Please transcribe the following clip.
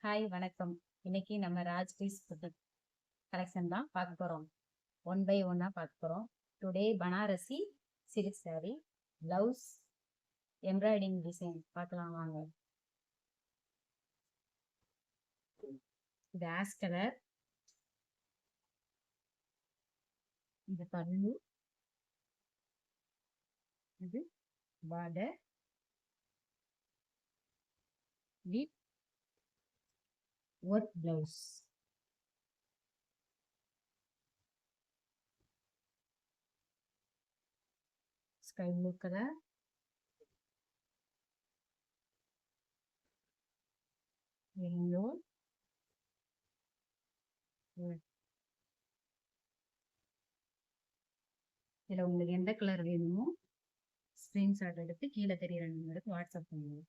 Hi வணக்கம். இன்னைக்கு நம்ம ராஜ் பீஸ் புட்டிக் கலெக்ஷன் தான் பார்க்க போறோம். ஒன் பை ஒன்னா பார்க்க போறோம். Today Banarasi silk saree blouse embroidering design பார்க்கலாம் வாங்க. இது ஆஷ் கலர், இது பல்லு, இது border with work blouse. Sky blue colour, yellow, இதில் உங்களுக்கு எந்த கலர் வேணுமோ ஸ்க்ரீன்ஷாட் எடுத்து கீழே தெரியிற நம்பருக்கு வாட்ஸ்அப் பண்ணுங்க.